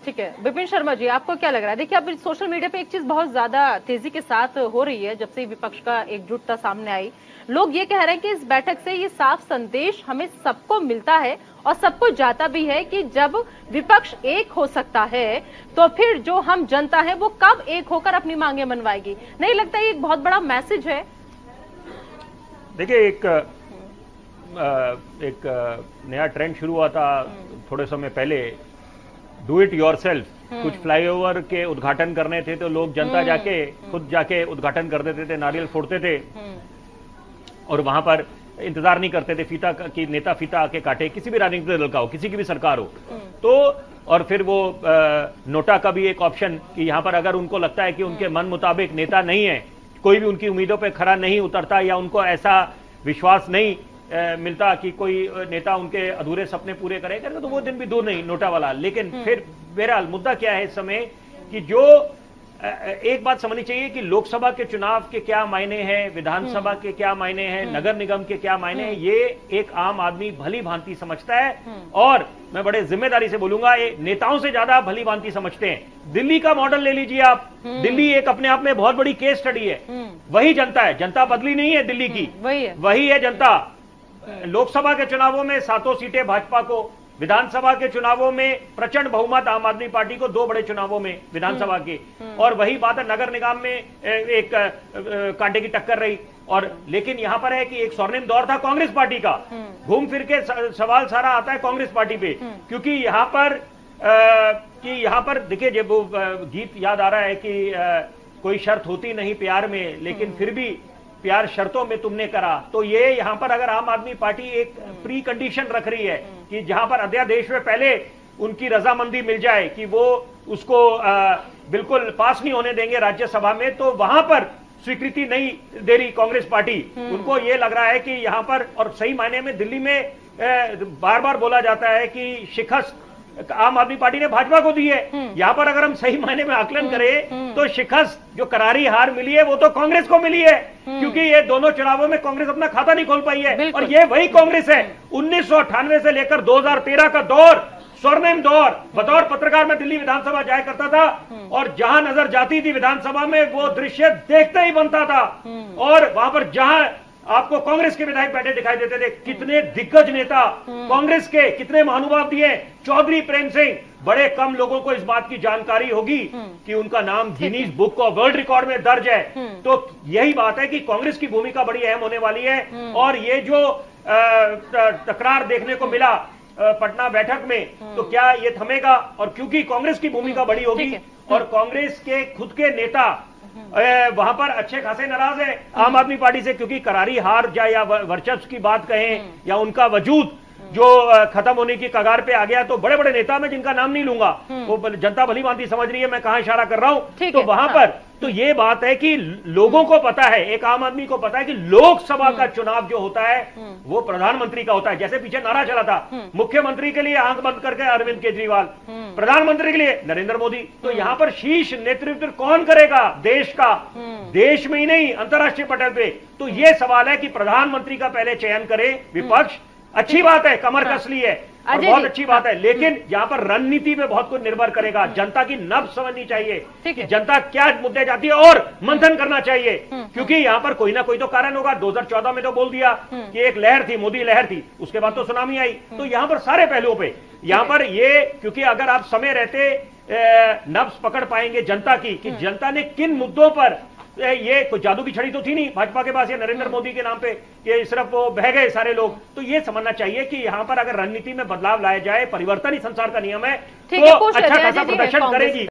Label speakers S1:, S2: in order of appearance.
S1: ठीक है विपिन शर्मा जी, आपको क्या लग रहा है? देखिए अब सोशल मीडिया पे एक चीज बहुत ज्यादा तेजी के साथ हो रही है, जब से विपक्ष का एकजुटता सामने आई, लोग ये कह रहे हैं कि इस बैठक से ये साफ संदेश हमें सबको मिलता है और सबको जाता भी है कि जब विपक्ष एक हो सकता है तो फिर जो हम जनता है वो कब एक होकर अपनी मांगे मनवाएगी। नहीं लगता ये एक बहुत बड़ा मैसेज है?
S2: देखिए एक नया ट्रेंड शुरू हुआ था थोड़े समय पहले, डू इट योरसेल्फ। कुछ फ्लाईओवर के उद्घाटन करने थे तो लोग जनता जाके खुद जाके उद्घाटन कर देते थे, नारियल फोड़ते थे और वहां पर इंतजार नहीं करते थे फीता कि नेता फीता आके काटे, किसी भी राजनीतिक दल का हो, किसी की भी सरकार हो। तो और फिर वो नोटा का भी एक ऑप्शन कि यहां पर अगर उनको लगता है कि उनके मन मुताबिक नेता नहीं है, कोई भी उनकी उम्मीदों पे खरा नहीं उतरता या उनको ऐसा विश्वास नहीं मिलता कि कोई नेता उनके अधूरे सपने पूरे करेगा, तो वो दिन भी दूर नहीं नोटा वाला। लेकिन फिर बहरहाल मुद्दा क्या है इस समय कि जो एक बात समझनी चाहिए कि लोकसभा के चुनाव के क्या मायने हैं, विधानसभा के क्या मायने हैं, नगर निगम के क्या मायने हैं, ये एक आम आदमी भली भांति समझता है। और मैं बड़े जिम्मेदारी से बोलूंगा, ये नेताओं से ज्यादा भली भांति समझते हैं। दिल्ली का मॉडल ले लीजिए आप, दिल्ली एक अपने आप में बहुत बड़ी केस स्टडी है। वही जनता है, जनता बदली नहीं है दिल्ली की, वही है जनता। लोकसभा के चुनावों में 7 सीटें भाजपा को, विधानसभा के चुनावों में प्रचंड बहुमत आम आदमी पार्टी को, 2 बड़े चुनावों में विधानसभा के। और वही बात है नगर निगम में एक कांटे की टक्कर रही। और लेकिन यहां पर है कि एक स्वर्णिम दौर था कांग्रेस पार्टी का। घूम फिर के सवाल सारा आता है कांग्रेस पार्टी पे, क्योंकि यहां पर देखिए जब वो गीत याद आ रहा है कि कोई शर्त होती नहीं प्यार में, लेकिन फिर भी प्यार शर्तों में तुमने करा। तो ये यहां पर अगर आम आदमी पार्टी एक प्री कंडीशन रख रही है कि जहां पर अध्यादेश में पहले उनकी रजामंदी मिल जाए कि वो उसको बिल्कुल पास नहीं होने देंगे राज्यसभा में, तो वहां पर स्वीकृति नहीं दे रही कांग्रेस पार्टी। उनको ये लग रहा है कि यहां पर, और सही मायने में दिल्ली में बार बार बोला जाता है कि शिकस्त आम आदमी पार्टी ने भाजपा को दी है। यहां पर अगर हम सही मायने में आकलन करें तो शिकस्त जो करारी हार मिली है वो तो कांग्रेस को मिली है, क्योंकि ये दोनों चुनावों में कांग्रेस अपना खाता नहीं खोल पाई है। और ये वही कांग्रेस है 1998 से लेकर 2013 का दौर, स्वर्णिम दौर। बतौर पत्रकार में दिल्ली विधानसभा जाया करता था और जहां नजर जाती थी विधानसभा में वो दृश्य देखते ही बनता था। और वहां पर जहां आपको कांग्रेस के विधायक बैठे दिखाई देते थे, कितने दिग्गज नेता कांग्रेस के, कितने महानुभाव दिए। चौधरी प्रेम सिंह, बड़े कम लोगों को इस बात की जानकारी होगी कि उनका नाम Guinness book of world record में दर्ज है। तो यही बात है कि कांग्रेस की भूमिका बड़ी अहम होने वाली है। और ये जो तकरार देखने को मिला पटना बैठक में, तो क्या ये थमेगा? और क्योंकि कांग्रेस की भूमिका बड़ी होगी और कांग्रेस के खुद के नेता वहां पर अच्छे खासे नाराज है आम आदमी पार्टी से, क्योंकि करारी हार जाए या वर्चस्व की बात कहें या उनका वजूद जो खत्म होने की कगार पे आ गया, तो बड़े बड़े नेता में जिनका नाम नहीं लूंगा, वो जनता भली भांति समझ रही है मैं कहां इशारा कर रहा हूं। तो वहां पर तो ये बात है कि लोगों को पता है, एक आम आदमी को पता है कि लोकसभा का चुनाव जो होता है वो प्रधानमंत्री का होता है। जैसे पीछे नारा चला था, मुख्यमंत्री के लिए आंख बंद करके अरविंद केजरीवाल, प्रधानमंत्री के लिए नरेंद्र मोदी। तो यहां पर शीर्ष नेतृत्व कौन करेगा देश का, देश में ही नहीं अंतर्राष्ट्रीय पटल पे? तो ये सवाल है कि प्रधानमंत्री का पहले चयन करे विपक्ष। अच्छी बात है, कमर कस ली है और बहुत अच्छी बात है, लेकिन यहाँ पर रणनीति पे बहुत कुछ निर्भर करेगा। जनता की नब्ज समझनी चाहिए कि जनता क्या मुद्दे जाती है और मंथन करना चाहिए, क्योंकि यहाँ पर कोई ना कोई तो कारण होगा। 2014 में तो बोल दिया कि एक लहर थी, मोदी लहर थी, उसके बाद तो सुनामी आई। तो यहाँ पर सारे पहलुओं पे यहाँ पर ये, क्योंकि अगर आप समय रहते नब्ज पकड़ पाएंगे जनता की कि जनता ने किन मुद्दों पर, ये कोई जादू की छड़ी तो थी नहीं भाजपा के पास या नरेंद्र मोदी के नाम पे कि सिर्फ वो बह गए सारे लोग। तो ये समझना चाहिए कि यहाँ पर अगर रणनीति में बदलाव लाया जाए, परिवर्तन ही संसार का नियम है, तो अच्छा खासा प्रदर्शन करेगी